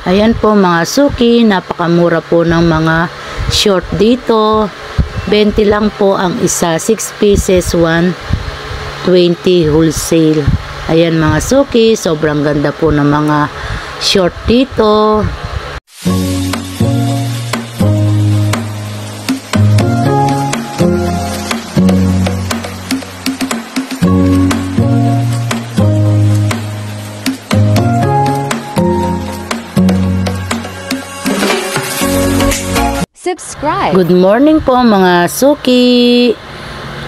Ayan po mga suki, napakamura po ng mga short dito. 20 lang po ang isa, 6 pieces, 120 wholesale. Ayan mga suki, sobrang ganda po ng mga short dito. Subscribe. Good morning po mga suki.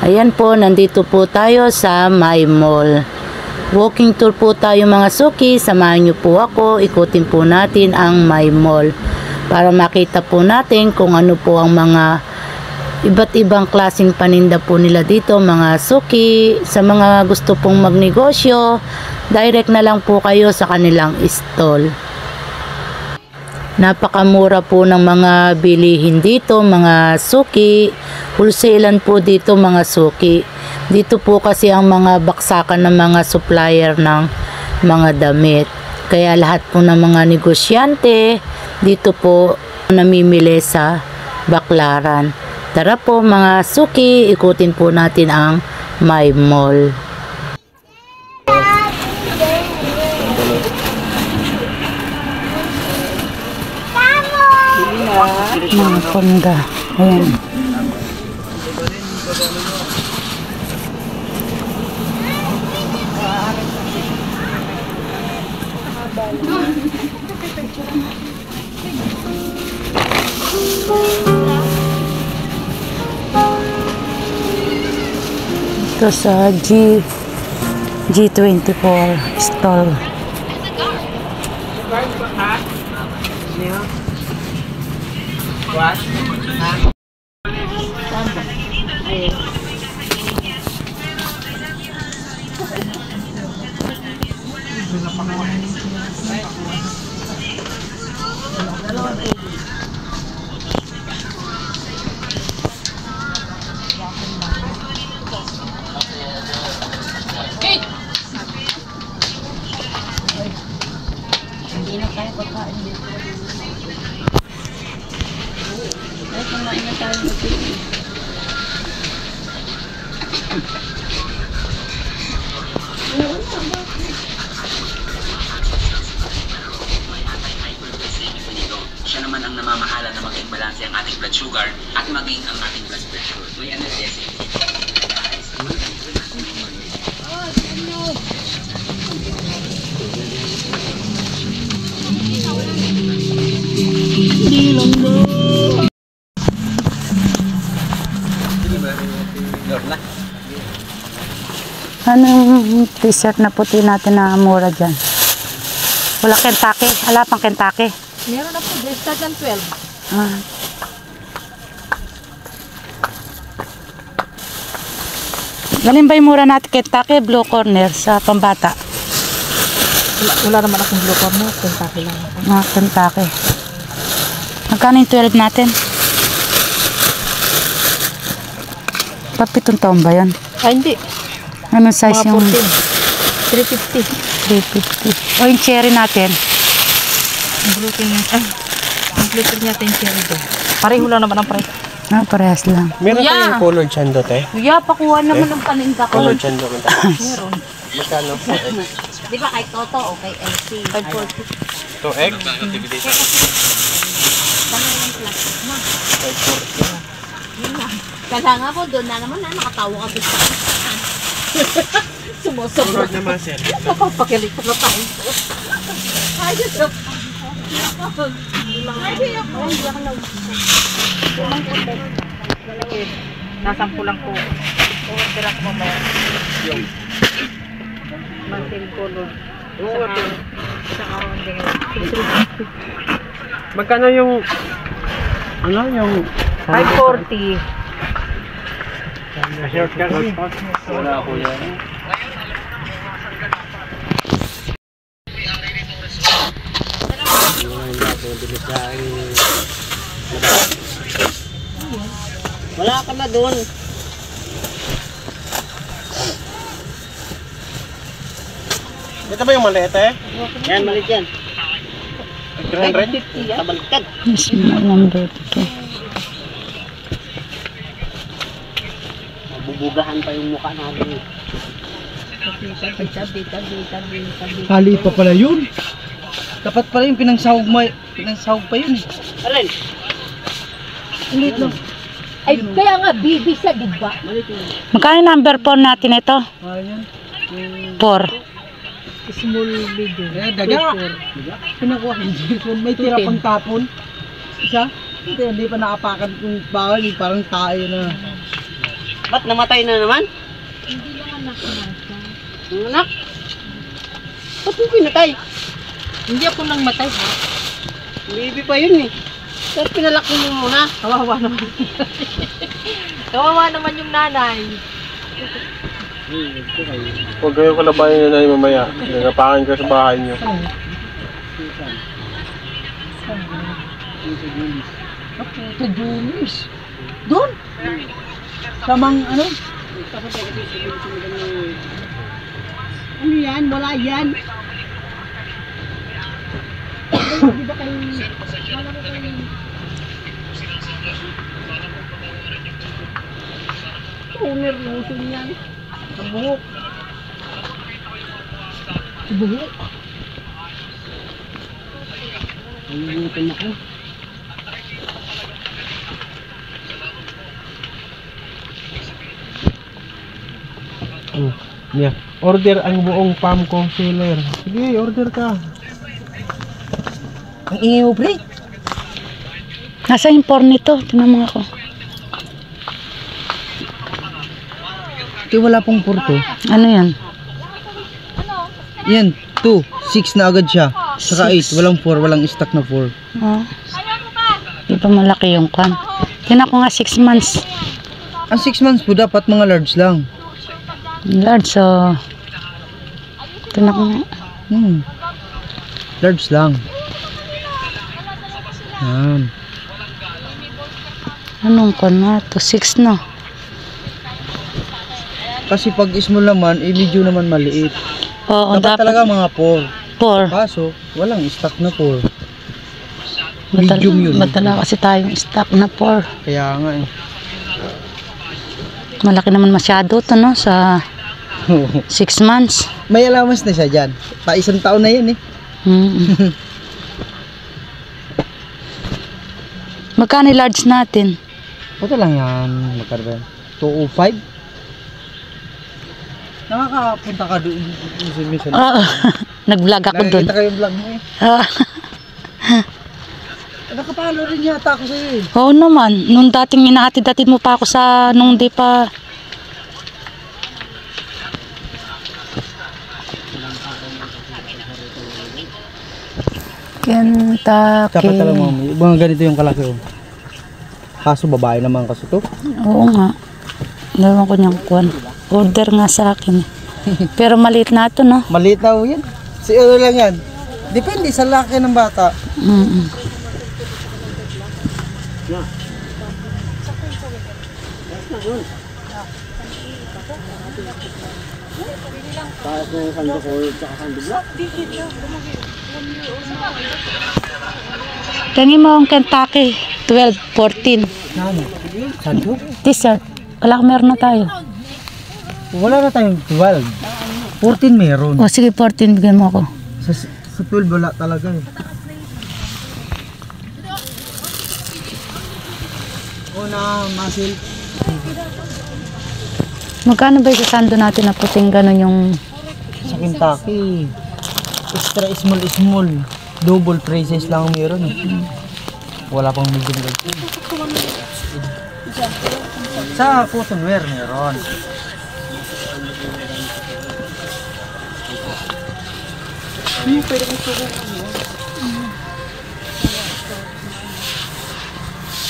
Ayan po, nandito po tayo sa My Mall. Walking tour po tayo mga suki. Samahan niyo po ako. Ikutin po natin ang My Mall para makita po natin kung ano po ang mga iba't ibang klaseng paninda po nila dito mga suki. Sa mga gusto pong magnegosyo, direct na lang po kayo sa kanilang stall. Napakamura po ng mga bilihin dito mga suki. Wholesalan po dito mga suki. Dito po kasi ang mga baksakan ng mga supplier ng mga damit. Kaya lahat po ng mga negosyante dito po namimili sa Baclaran. Tara po mga suki, ikutin po natin ang My Mall. Mga panda. Ayan. Ito sa G24 stall. What? Hindi na tayo pagkain dito. Ay, kumain na tayo dito. Siya naman ang namamahala na maging balanse ang ating blood sugar at maging ang ating blood pressure. May analgesic. Anong t-shirt na puti natin na mura dyan? Wala Kentucky? Wala pang Kentucky? Meron na po, start ng 12. Ah. Galing ba yung mura natin Kentucky? Blue corner sa pambata. Wala naman akong blue corner, Kentucky lang ako. Ah, Kentucky. Magkano yung 12 natin? Papitong taon ba yan? Ay, hindi. Anong size Mga yung 14. 350. 350? O yung cherry natin? Ang blue natin cherry doon. Pareho lang naman ang price. Ah, parehas lang. Meron tayong color chandot eh. Kuya, pakuha naman ng paninda ko. Color chandot. Meron. Magkano? Di ba kay Toto o kay LC? 540. 2X? Kaya nga po, doon na naman na nakatawa ka sa sumusobra. Color naman sir. Napapakilig ko na tayo. Ay, ito. Nasampu lang po. Tira ko mamaya. Yung. Manting color. Sa karoon din. Magkano yung ano yung 540. short kasi? Wala ako yan. Wala ka na doon. Ito ba yung maliit eh? Yan, maliit yan. 350 yan. Tabaliktad. Small number 2. Mabubugahan pa yung mukha natin. Hali pa pala yun. Dapat pala yung pinangsahog pa yun eh. Alin? Ulit lang. Ay, kaya nga, bibi sa, di ba? Magkano number 4 natin ito? Ayan. 4. Small video. Eh, daga. Pinakuha hindi. May tira pang tapon. Isa. Hindi pa naapakan kung bawal. Parang tayo na. Ba't namatay na naman? Hindi lang anak na. Ang anak? Ba't mo pinatay? Hindi ako nang matay, ha? Baby pa yun eh. Tapos pinalak mo muna. Kawawa naman. Kawawa naman yung nanay. Huwag kayo kalabayan na mamaya. Nagapakan ka sa bahay niyo. Ito, Julius. Doon? Samang ano? Ano yan? Wala yan. Owner ng uso niyan. Ang buhok. Buhok. Ang buhutan ako. Yeah. Order ang buong Palm Concealer. Sige, order ka. Ang ingay mo, pre. Nasa yung 4 nito? Tingnan mo ako. Kaya wala pong purto. Ano yan? Yan, 2. 6 na agad siya. Saka 8. Walang 4. Walang stock na 4. Oh. Di ba malaki yung kwan? Tingnan ko nga 6 months. Ang 6 months po dapat mga large lang. Large, so... Tingnan ko nga. Large lang. Yan. Anong kwan na? To 6 na. Kasi pag small naman, medyo naman maliit. Oo, dapat talaga mga 4. 4. Kaso, walang stock na 4. Medium yun. Madala kasi tayong stock na 4. Kaya nga eh. Malaki naman masyado to, no? Sa 6 months. May allowance na siya dyan. Pa isang taon na yan eh. Magkano large natin? Ito lang yan. Magkano ba yan? 205? Nakakapunta ka doon. Oo. Nag-vlog ako doon. Nakikita ko yung vlog mo eh. Nakapalo rin yata ako sa'yo eh. Oo naman. Nung dating inahatid-hatid mo pa ako sa... Nung di pa... Kentucky. Dapat talaga mami. Mga ganito yung kalaki oh. Kaso babae naman kasi to. Oo nga. Naman ko niyang kuwan. Order nga sa akin. Pero maliit na ito, no? Maliit na yan. Si ano lang yan. Depende sa laki ng bata. Tingin mo ang Kentucky. 12, 14. Ano? Santo? T-shirt. Wala meron na tayo. Wala na tayong 12. 14 meron. O sige, 14. Bigyan mo ako. Sa 12 wala talaga eh. Una, masil. Magkano ba yung sando natin na puting gano'n yung... Sa Kentucky. Extra small. Double prices lang ang meron eh. Wala pang medium lang. Sa cotton wear meron.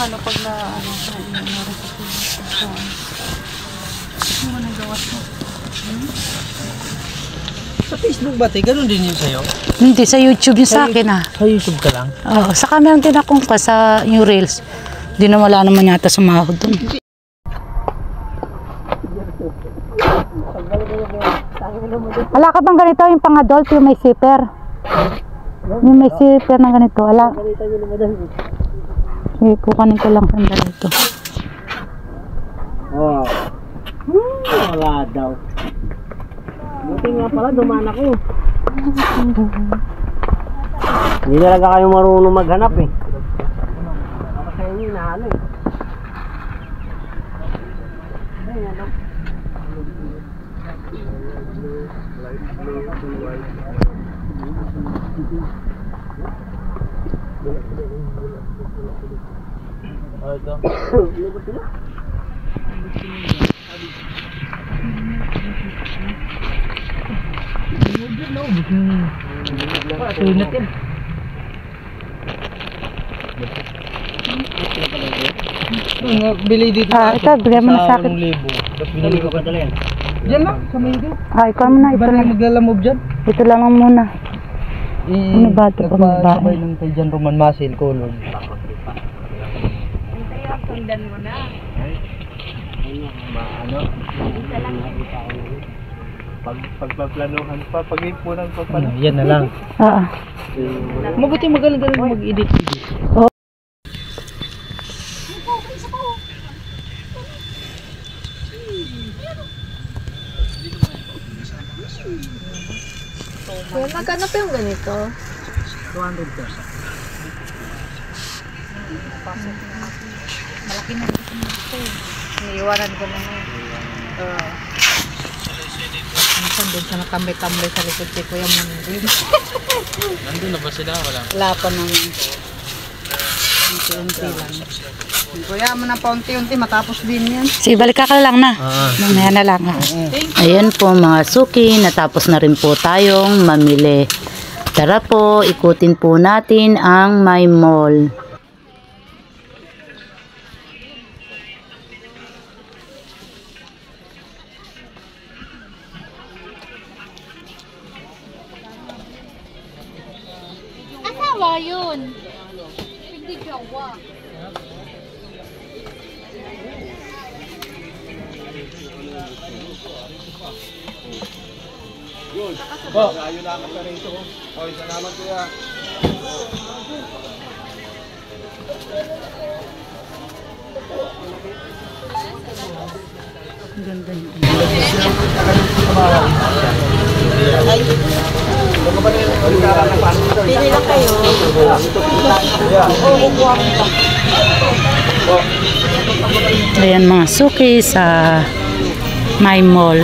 Ano pag na... Sa Facebook ba te? Ganun din yun sa'yo? Hindi, sa YouTube yung sa akin ah. Sa YouTube ka lang? Oo, saka meron din akong pa sa yung Reels. Hindi na wala naman yata sumahod dun. Wala ka bang ganito yung pang-adult yung may zipper? Yung may silver na ganito, wala. Sige, kukanin ko lang sandali ito. Oh. Wala daw. Buti nga pala, dumaan ako. Hindi talaga kayo marunong maghanap eh. Tapos sa inyo, inaano eh. Sunat yan. Bili dito. Ito, bigyan mo na sa akin. Tapos binili ko pa talaga yan. Diyan lang, sa may doon. Ikaw mo na, ito Iba na. na maglalamove dyan. Ito lang ang muna. Ano ba ito pang Nagpasabay babae? ng kay John Roman Masil, Colon. Sundan mo na. Pagpaplanuhan pa, pag-ipunan pa pala. Yan na lang. Mabuti magaling-galing mag-edit. Well, magkano pa yung ganito? 200 ka. Malaki na ito. Iniiwanan ko na ngayon. Minsan doon sa nakambay-kambay sa likod si Kuya Mundin. Nandun na ba sila? Wala pa naman. Unti-unti lang. Kuya mo na paunti-unti matapos din yan. Sige, balik ka lang na. Mamaya na lang. Ayan po mga suki, natapos na rin po tayong mamili. Tara po, ikutin po natin ang My Mall. Asawa yun. Hindi jowa. Ayan mga suki sa My Mall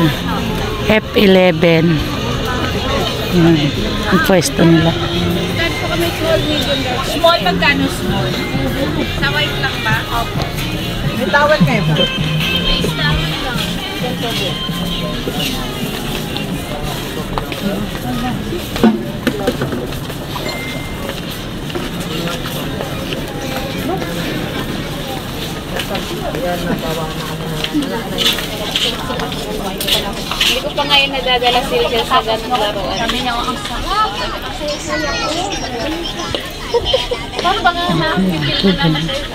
F11. Ayan, ang pwesto nila. Small, magkano small? Sa white lang ba? Opo. May towel kayo ba? May towel lang. Hindi ko pa ngayon nadadala sila sa ganung laruan. Sabi niya, ang sarap. Saya-saya ko. Paano ba nga nakapipil na naman sa'yo?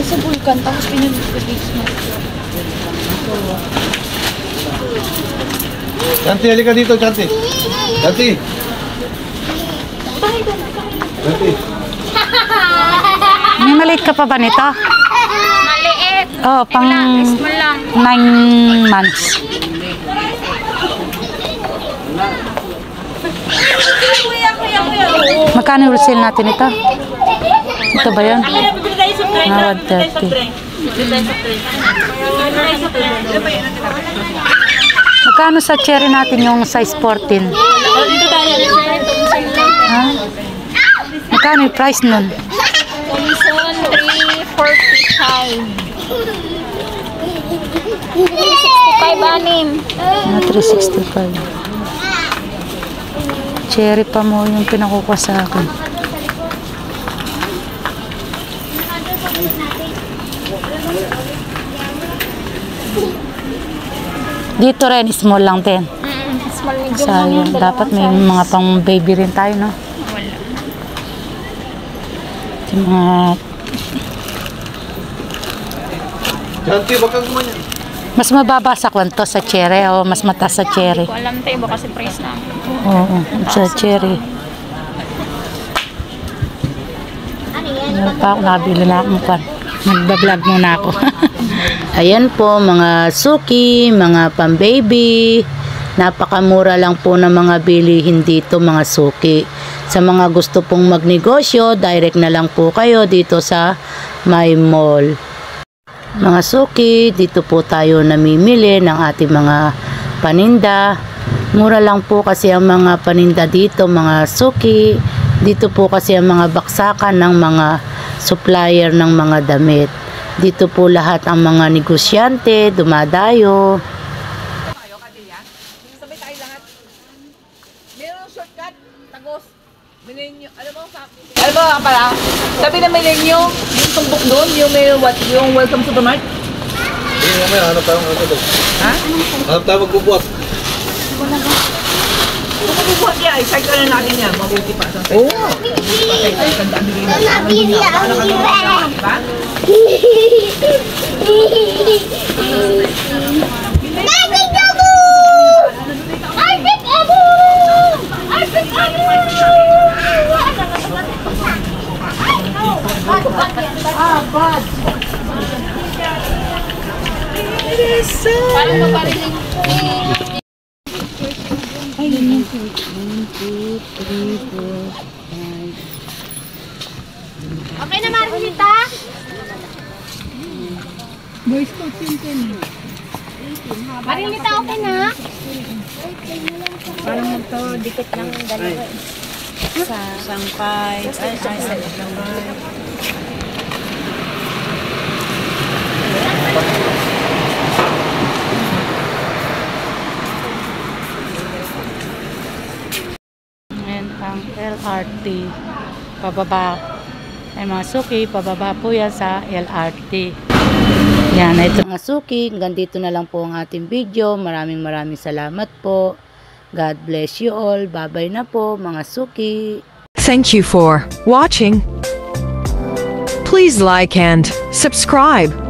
Sa bulkan, tapos pinag-release mo. Chanti, halika dito, Chanti. Chanti. Chanti. May maliit ka pa ba nito? Maliit. Oh, pang Small lang. 9 months. Magkano yung resale natin ito? Ito ba yun? Ah, 130. Magkano sa cherry natin yung size 14? Ha? Magkano yung price nun? Commission 345. 365 anim. Ah, 365. Cherry pa mo yung pinakukuha sa akin. Dito rin, small lang din. Small medium lang Sayang, yung dapat may dalawang mga pang baby rin tayo, no? Wala. Yung mga Chanti, wag kang gumanyan. mas mababa sa kwanto sa cherry o mas mataas sa cherry. Hindi ko alam tayo, baka kasi price namin. Oo, sa cherry. Meron pa ako, nabili na ako pan. Magbablog muna ako. Ayan po, mga suki, mga pang-baby. Napakamura lang po ng mga bilihin dito, mga suki. Sa mga gusto pong magnegosyo, direct na lang po kayo dito sa My Mall. Mga suki, dito po tayo namimili ng ating mga paninda. Mura lang po kasi ang mga paninda dito, mga suki. Dito po kasi ang mga baksakan ng mga supplier ng mga damit. Dito po lahat ang mga negosyante, dumadayo. Sabay tayo lahat. Mayroong shortcut, tagos. Milenyo, alam mo pala, sabi na milenyo, yung tumbok doon, yung may yung welcome to the mart. Hindi nga may hanap tayo ng doon. Ha? Hanap tayo magbubuhat. Kung mabubuhat niya, i-side ka na natin yan, mabuti pa. Oo. Mabuti pa tayo, tandaan bigay na. Diba? Parang maparinig ko. Okay na, Marlita? Marilita, okay na? Parang magto-dikit lang ang dalawa. Isang pipe. Ayan ang LRT. Pababa. Ay mga suki, pababa po yan sa LRT. Yan, ito mga suki. Hanggang dito na lang po ang ating video. Maraming salamat po. God bless you all. Bye-bye na po mga suki. Thank you for watching. Please like and subscribe.